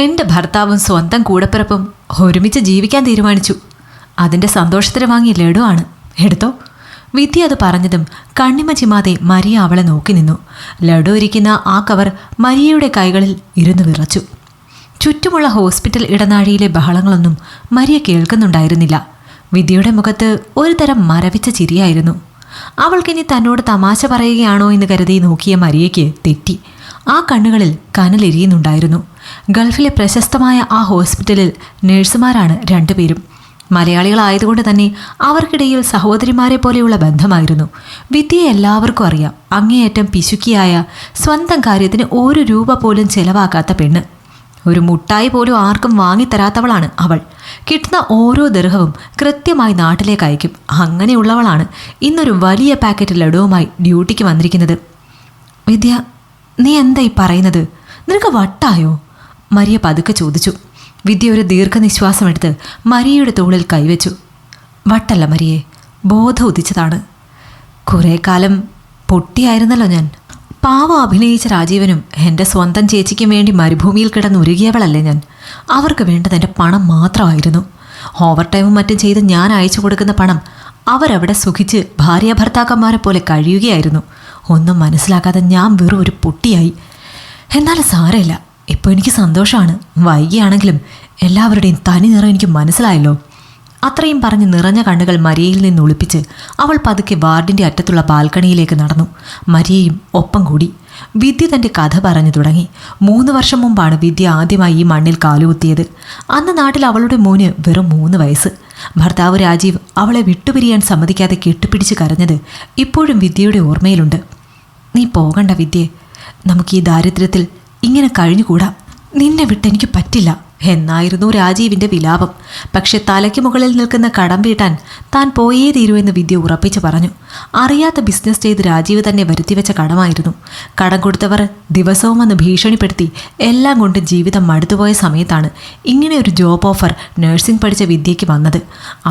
എൻ്റെ ഭർത്താവും സ്വന്തം കൂടപ്പിറപ്പും ഒരുമിച്ച് ജീവിക്കാൻ തീരുമാനിച്ചു. അതിൻ്റെ സന്തോഷത്തിന് വാങ്ങിയ ലഡു ആണ്, എടുത്തോ. വിദ്യ അത് പറഞ്ഞതും കണ്ണിമ ചിമാതെ മരിയ അവളെ നോക്കി നിന്നു. ലഡു ഇരിക്കുന്ന ആ കവർ മരിയയുടെ കൈകളിൽ ഇരുന്ന് വിറച്ചു. ചുറ്റുമുള്ള ഹോസ്പിറ്റൽ ഇടനാഴിയിലെ ബഹളങ്ങളൊന്നും മരിയ കേൾക്കുന്നുണ്ടായിരുന്നില്ല. വിദ്യയുടെ മുഖത്ത് ഒരു തരം മരവിച്ച ചിരിയായിരുന്നു. അവൾക്കിനി തന്നോട് തമാശ പറയുകയാണോ എന്ന് കരുതി നോക്കിയ മരിയയ്ക്ക് തെറ്റി. ആ കണ്ണുകളിൽ കനലെരിയുന്നുണ്ടായിരുന്നു. ഗൾഫിലെ പ്രശസ്തമായ ആ ഹോസ്പിറ്റലിൽ നഴ്സുമാരാണ് രണ്ടുപേരും. മലയാളികളായതുകൊണ്ട് തന്നെ അവർക്കിടയിൽ സഹോദരിമാരെ പോലെയുള്ള ബന്ധമായിരുന്നു. വിദ്യയെ എല്ലാവർക്കും അറിയാം. അങ്ങേയറ്റം പിശുക്കിയായ, സ്വന്തം കാര്യത്തിന് 1 രൂപ പോലും ചെലവാക്കാത്ത പെണ്ണ്. ഒരു മുട്ടായി പോലും ആർക്കും വാങ്ങിത്തരാത്തവളാണ് അവൾ. കിട്ടുന്ന ഓരോ ദിർഹവും കൃത്യമായി നാട്ടിലേക്ക് അയക്കും. അങ്ങനെയുള്ളവളാണ് ഇന്നൊരു വലിയ പാക്കറ്റ് ലഡുവുമായി ഡ്യൂട്ടിക്ക് വന്നിരിക്കുന്നത്. വിദ്യ, നീ എന്തായി പറയുന്നത്? നിനക്ക് വട്ടായോ? മരിയ പതുക്കെ ചോദിച്ചു. വിദ്യ ഒരു ദീർഘനിശ്വാസമെടുത്ത് മരിയയുടെ തോളിൽ കൈവച്ചു. വട്ടല്ല മരിയെ, ബോധം ഉദിച്ചതാണ്. കുറേ കാലം പൊട്ടിയായിരുന്നല്ലോ ഞാൻ. പാവം അഭിനയിച്ച രാജീവനും എൻ്റെ സ്വന്തം ചേച്ചിക്കും വേണ്ടി മരുഭൂമിയിൽ കിടന്നുരുകിയവളല്ലേ ഞാൻ. അവർക്ക് വേണ്ടത് എൻ്റെ പണം മാത്രമായിരുന്നു. ഓവർ ടൈമും മറ്റും ചെയ്ത് ഞാൻ അയച്ചു കൊടുക്കുന്ന പണം അവരവിടെ സുഖിച്ച് ഭാര്യാഭർത്താക്കന്മാരെ പോലെ കഴിയുകയായിരുന്നു. ഒന്നും മനസ്സിലാക്കാതെ ഞാൻ വെറും ഒരു പൊട്ടിയായി. എന്നാലും സാരമില്ല, ഇപ്പോൾ എനിക്ക് സന്തോഷമാണ്. വൈകിയാണെങ്കിലും എല്ലാവരുടെയും തനി നിറം എനിക്ക് മനസ്സിലായല്ലോ. അത്രയും പറഞ്ഞ് നിറഞ്ഞ കണ്ണുകൾ മരിയയിൽ നിന്ന് ഒളിപ്പിച്ച് അവൾ പതുക്കെ വാർഡിൻ്റെ അറ്റത്തുള്ള ബാൽക്കണിയിലേക്ക് നടന്നു. മരിയയും ഒപ്പം കൂടി. വിദ്യ തൻ്റെ കഥ പറഞ്ഞു തുടങ്ങി. 3 വർഷം മുമ്പാണ് വിദ്യ ആദ്യമായി ഈ മണ്ണിൽ കാലുകുത്തിയത്. അന്ന് നാട്ടിൽ അവളുടെ മോന് വെറും 3 വയസ്സ്. ഭർത്താവ് രാജീവ് അവളെ വിട്ടുപിരിയാൻ സമ്മതിക്കാതെ കെട്ടിപ്പിടിച്ച് കരഞ്ഞത് ഇപ്പോഴും വിദ്യയുടെ ഓർമ്മയിലുണ്ട്. നീ പോകണ്ട വിദ്യേ, നമുക്ക് ഈ ദാരിദ്ര്യത്തിൽ ഇങ്ങനെ കഴിഞ്ഞുകൂടാ. നിന്നെ വിട്ടെനിക്ക് പറ്റില്ല എന്നായിരുന്നു രാജീവിൻ്റെ വിലാപം. പക്ഷെ തലയ്ക്ക് മുകളിൽ നിൽക്കുന്ന കടം വീട്ടാൻ താൻ പോയേ തീരുവെന്ന് വിദ്യ ഉറപ്പിച്ചു പറഞ്ഞു. അറിയാത്ത ബിസിനസ് ചെയ്ത് രാജീവ് തന്നെ വരുത്തിവെച്ച കടമായിരുന്നു. കടം കൊടുത്തവർ ദിവസവും വന്ന് ഭീഷണിപ്പെടുത്തി എല്ലാം കൊണ്ട് ജീവിതം മടുത്തുപോയ സമയത്താണ് ഇങ്ങനെ ഒരു ജോബ് ഓഫർ നഴ്സിംഗ് പഠിച്ച വിദ്യയ്ക്ക് വന്നത്.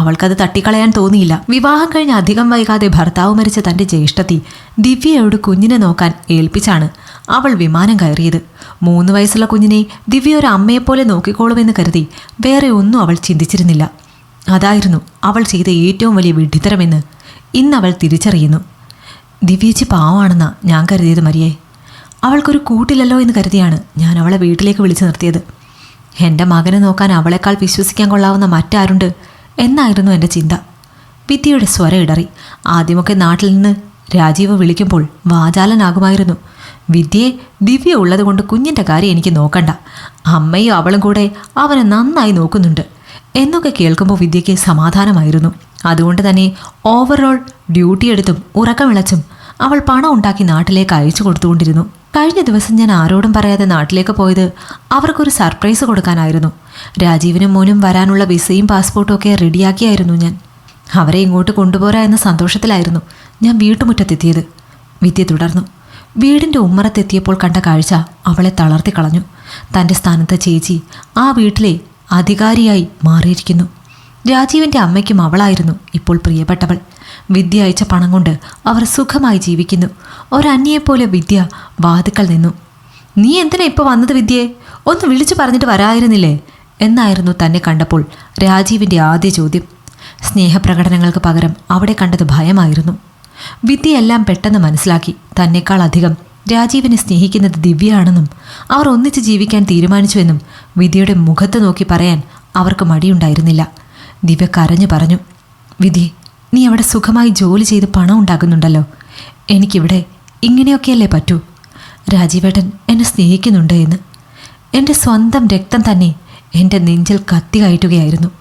അവൾക്കത് തട്ടിക്കളയാൻ തോന്നിയില്ല. വിവാഹം കഴിഞ്ഞ് അധികം വൈകാതെ ഭർത്താവ് മരിച്ച തൻ്റെ ജ്യേഷ്ഠത്തി ദിവ്യയോട് കുഞ്ഞിനെ നോക്കാൻ ഏൽപ്പിച്ചാണ് അവൾ വിമാനം കയറിയത്. 3 വയസ്സുള്ള കുഞ്ഞിനെ ദിവ്യ ഒരു അമ്മയെപ്പോലെ നോക്കിക്കോളുമെന്ന് കരുതി വേറെ ഒന്നും അവൾ ചിന്തിച്ചിരുന്നില്ല. അതായിരുന്നു അവൾ ചെയ്ത ഏറ്റവും വലിയ വിഡ്ഢിത്തരമെന്ന് ഇന്നവൾ തിരിച്ചറിയുന്നു. ദിവ്യേച്ചി പാവമാണെന്നാ ഞാൻ കരുതിയത് മരിയേ. അവൾക്കൊരു കൂട്ടില്ലല്ലോ എന്ന് കരുതിയാണ് ഞാൻ അവളെ വീട്ടിലേക്ക് വിളിച്ചു നിർത്തിയത്. എൻ്റെ മകനെ നോക്കാൻ അവളെക്കാൾ വിശ്വസിക്കാൻ കൊള്ളാവുന്ന മറ്റാരുണ്ട് എന്നായിരുന്നു എൻ്റെ ചിന്ത. വിദ്യയുടെ സ്വരം ഇടറി. ആദ്യമൊക്കെ നാട്ടിൽ നിന്ന് രാജീവ് വിളിക്കുമ്പോൾ വാചാലനാകുമായിരുന്നു. വിദ്യയെ ദിവ്യ ഉള്ളതുകൊണ്ട് കുഞ്ഞിൻ്റെ കാര്യം എനിക്ക് നോക്കണ്ട, അമ്മയും അവളും കൂടെ അവനെ നന്നായി നോക്കുന്നുണ്ട് എന്നൊക്കെ കേൾക്കുമ്പോൾ വിദ്യയ്ക്ക് സമാധാനമായിരുന്നു. അതുകൊണ്ട് തന്നെ ഓവറോൾ ഡ്യൂട്ടി എടുത്തും ഉറക്കമിളച്ചും അവൾ പണം ഉണ്ടാക്കി നാട്ടിലേക്ക് അയച്ചു കൊടുത്തുകൊണ്ടിരുന്നു. കഴിഞ്ഞ ദിവസം ഞാൻ ആരോടും പറയാതെ നാട്ടിലേക്ക് പോയത് അവർക്കൊരു സർപ്രൈസ് കൊടുക്കാനായിരുന്നു. രാജീവിനും മോനും വരാനുള്ള വിസയും പാസ്പോർട്ടും ഒക്കെ റെഡിയാക്കിയായിരുന്നു ഞാൻ. അവരെ ഇങ്ങോട്ട് കൊണ്ടുപോരാ എന്ന സന്തോഷത്തിലായിരുന്നു ഞാൻ വീട്ടുമുറ്റത്തെത്തിയത്. വിദ്യ തുടർന്നു. വീടിൻ്റെ ഉമ്മറത്തെത്തിയപ്പോൾ കണ്ട കാഴ്ച അവളെ തളർത്തി കളഞ്ഞു. തൻ്റെ സ്ഥാനത്ത് ചേച്ചി ആ വീട്ടിലെ അധികാരിയായി മാറിയിരിക്കുന്നു. രാജീവിൻ്റെ അമ്മയ്ക്കും അവളായിരുന്നു ഇപ്പോൾ പ്രിയപ്പെട്ടവൾ. വിദ്യ അയച്ച പണം കൊണ്ട് അവർ സുഖമായി ജീവിക്കുന്നു. ഒരന്യയെപ്പോലെ വിദ്യ വാതുക്കൽ നിന്നു. നീ എന്തിനാ ഇപ്പോൾ വന്നത് വിദ്യയെ? ഒന്ന് വിളിച്ചു പറഞ്ഞിട്ട് വരായിരുന്നില്ലേ എന്നായിരുന്നു തന്നെ കണ്ടപ്പോൾ രാജീവിൻ്റെ ആദ്യ ചോദ്യം. സ്നേഹപ്രകടനങ്ങൾക്ക് പകരം അവിടെ കണ്ടത് ഭയമായിരുന്നു. വിദ്യയെല്ലാം പെട്ടെന്ന് മനസ്സിലാക്കി. തന്നെക്കാൾ അധികം രാജീവിനെ സ്നേഹിക്കുന്നത് ദിവ്യയാണെന്നും അവർ ഒന്നിച്ച് ജീവിക്കാൻ തീരുമാനിച്ചുവെന്നും വിദ്യയുടെ മുഖത്ത് നോക്കി പറയാൻ അവർക്ക് മടിയുണ്ടായിരുന്നില്ല. ദിവ്യ കരഞ്ഞു പറഞ്ഞു, വിധി, നീ അവിടെ സുഖമായി ജോലി ചെയ്ത് പണം ഉണ്ടാക്കുന്നുണ്ടല്ലോ. എനിക്കിവിടെ ഇങ്ങനെയൊക്കെയല്ലേ പറ്റൂ. രാജീവേട്ടൻ എന്നെ സ്നേഹിക്കുന്നുണ്ട് എന്ന് എൻ്റെ സ്വന്തം രക്തം തന്നെ എൻ്റെ നെഞ്ചിൽ കത്തി കയറ്റുകയായിരുന്നു.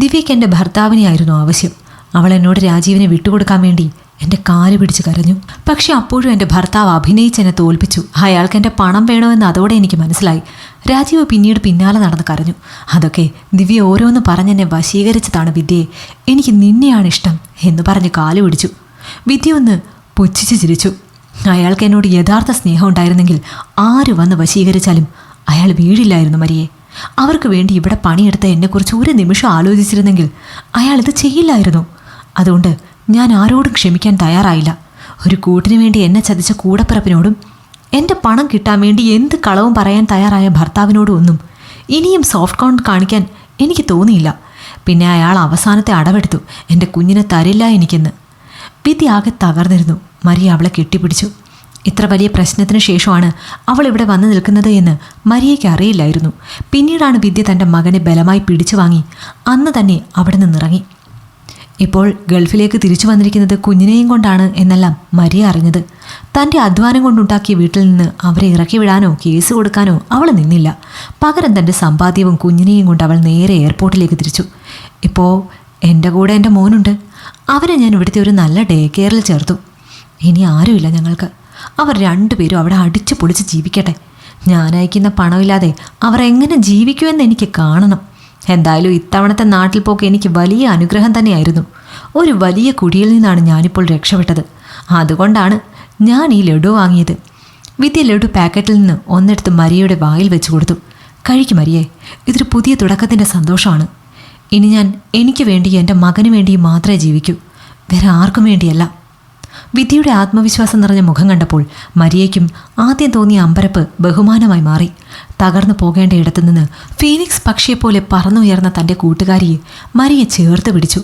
ദിവ്യയ്ക്ക് എൻ്റെ ഭർത്താവിനെയായിരുന്നു ആവശ്യം. അവൾ എന്നോട് രാജീവിനെ വിട്ടുകൊടുക്കാൻ വേണ്ടി എൻ്റെ കാല് പിടിച്ച് കരഞ്ഞു. പക്ഷെ അപ്പോഴും എൻ്റെ ഭർത്താവ് അഭിനയിച്ചെന്നെ തോൽപ്പിച്ചു. അയാൾക്ക് എൻ്റെ പണം വേണമെന്ന് അതോടെ എനിക്ക് മനസ്സിലായി. രാജീവ് പിന്നീട് പിന്നാലെ നടന്ന് കരഞ്ഞു. അതൊക്കെ ദിവ്യ ഓരോന്ന് പറഞ്ഞെന്നെ വശീകരിച്ചതാണ് വിദ്യയെ. എനിക്ക് നിന്നെയാണ് ഇഷ്ടം എന്ന് പറഞ്ഞ് കാല് പിടിച്ചു. വിദ്യ ഒന്ന് പുച്ഛിച്ച് ചിരിച്ചു. അയാൾക്ക് എന്നോട് യഥാർത്ഥ സ്നേഹം ഉണ്ടായിരുന്നെങ്കിൽ ആര് വന്ന് വശീകരിച്ചാലും അയാൾ വീഴില്ലായിരുന്നു മരിയെ. അവർക്ക് വേണ്ടി ഇവിടെ പണിയെടുത്ത എന്നെക്കുറിച്ച് ഒരു നിമിഷം ആലോചിച്ചിരുന്നെങ്കിൽ അയാൾ ഇത് ചെയ്യില്ലായിരുന്നു. അതുകൊണ്ട് ഞാൻ ആരോടും ക്ഷമിക്കാൻ തയ്യാറായില്ല. ഒരു കൂട്ടിനു വേണ്ടി എന്നെ ചതിച്ച കൂടപ്പിറപ്പിനോടും എൻ്റെ പണം കിട്ടാൻ വേണ്ടി എന്ത് കളവും പറയാൻ തയ്യാറായ ഭർത്താവിനോടും ഒന്നും ഇനിയും സോഫ്റ്റ് കോൺ കാണിക്കാൻ എനിക്ക് തോന്നിയില്ല. പിന്നെ അയാൾ അവസാനത്തെ അടവെടുത്തു, എൻ്റെ കുഞ്ഞിനെ തരില്ല എനിക്കെന്ന്. വിദ്യ ആകെ തകർന്നിരുന്നു. മരിയ അവളെ കെട്ടിപ്പിടിച്ചു. ഇത്ര വലിയ പ്രശ്നത്തിന് ശേഷമാണ് അവൾ ഇവിടെ വന്നു നിൽക്കുന്നത് എന്ന് മരിയയ്ക്ക് അറിയില്ലായിരുന്നു. പിന്നീടാണ് വിദ്യ തൻ്റെ മകനെ ബലമായി പിടിച്ചു വാങ്ങി അന്ന് തന്നെ അവിടെ നിന്നിറങ്ങി. ഇപ്പോൾ ഗൾഫിലേക്ക് തിരിച്ചു വന്നിരിക്കുന്നത് കുഞ്ഞിനെയും കൊണ്ടാണ് എന്നെല്ലാം മരിയ അറിഞ്ഞത്. തൻ്റെ അധ്വാനം കൊണ്ടുണ്ടാക്കിയ വീട്ടിൽ നിന്ന് അവരെ ഇറക്കി വിടാനോ കേസ് കൊടുക്കാനോ അവൾ നിന്നില്ല. പകരം തൻ്റെ സമ്പാദ്യവും കുഞ്ഞിനെയും കൊണ്ട് അവൾ നേരെ എയർപോർട്ടിലേക്ക് തിരിച്ചു. ഇപ്പോൾ എൻ്റെ കൂടെ എൻ്റെ മോനുണ്ട്. അവരെ ഞാൻ ഇവിടുത്തെ ഒരു നല്ല ഡേ കെയറിൽ ചേർത്തു. ഇനി ആരുമില്ല ഞങ്ങൾക്ക്. അവർ രണ്ടുപേരും അവിടെ അടിച്ചു പൊളിച്ച് ജീവിക്കട്ടെ. ഞാൻ അയക്കുന്ന പണമില്ലാതെ അവർ എങ്ങനെ ജീവിക്കുമെന്ന് എനിക്ക് കാണണം. എന്തായാലും ഇത്തവണത്തെ നാട്ടിൽ പോക്ക് എനിക്ക് വലിയ അനുഗ്രഹം തന്നെയായിരുന്നു. ഒരു വലിയ കുഴിയിൽ നിന്നാണ് ഞാനിപ്പോൾ രക്ഷപ്പെട്ടത്. അതുകൊണ്ടാണ് ഞാൻ ഈ ലഡു വാങ്ങിയത്. വിദ്യ ലഡു പാക്കറ്റിൽ നിന്ന് ഒന്നെടുത്ത് മരിയയുടെ വായിൽ വെച്ച് കൊടുത്തു. കഴിക്കും മരിയേ, ഇതൊരു പുതിയ തുടക്കത്തിൻ്റെ സന്തോഷമാണ്. ഇനി ഞാൻ എനിക്ക് വേണ്ടി എൻ്റെ മകന് വേണ്ടി മാത്രമേ ജീവിക്കൂ, വേറെ ആർക്കും വേണ്ടിയല്ല. വിദ്യയുടെ ആത്മവിശ്വാസം നിറഞ്ഞ മുഖം കണ്ടപ്പോൾ മരിയയ്ക്കും ആദ്യം തോന്നിയ അമ്പരപ്പ് ബഹുമാനമായി മാറി. തകർന്നു പോകേണ്ട ഇടത്തു നിന്ന് ഫീനിക്സ് പക്ഷിയെപ്പോലെ പറന്നുയർന്ന തൻ്റെ കൂട്ടുകാരിയെ മരിയ ചേർത്ത് പിടിച്ചു.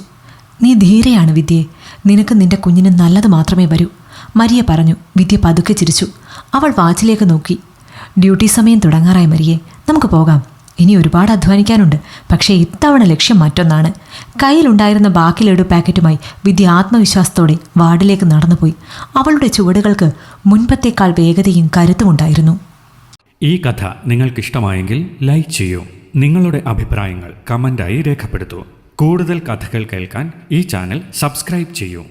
നീ ധീരയാണ് വിദ്യയെ. നിനക്ക് നിന്റെ കുഞ്ഞിന് നല്ലത് മാത്രമേ വരൂ, മരിയ പറഞ്ഞു. വിദ്യ പതുക്കെ ചിരിച്ചു. അവൾ വാച്ചിലേക്ക് നോക്കി. ഡ്യൂട്ടി സമയം തുടങ്ങാറായി മരിയേ, നമുക്ക് പോകാം. ഇനി ഒരുപാട് അധ്വാനിക്കാനുണ്ട്. പക്ഷേ ഇത്തവണ ലക്ഷ്യം മറ്റൊന്നാണ്. കയ്യിലുണ്ടായിരുന്ന ബാക്കി ലഡു പാക്കറ്റുമായി വിദ്യ ആത്മവിശ്വാസത്തോടെ വാർഡിലേക്ക് നടന്നുപോയി. അവളുടെ ചുവടുകൾക്ക് മുൻപത്തേക്കാൾ വേഗതയും കരുത്തുമുണ്ടായിരുന്നു. ഈ കഥ നിങ്ങൾക്കിഷ്ടമായെങ്കിൽ ലൈക്ക് ചെയ്യൂ. നിങ്ങളുടെ അഭിപ്രായങ്ങൾ കമൻ്റായി രേഖപ്പെടുത്തൂ. കൂടുതൽ കഥകൾ കേൾക്കാൻ ഈ ചാനൽ സബ്സ്ക്രൈബ് ചെയ്യൂ.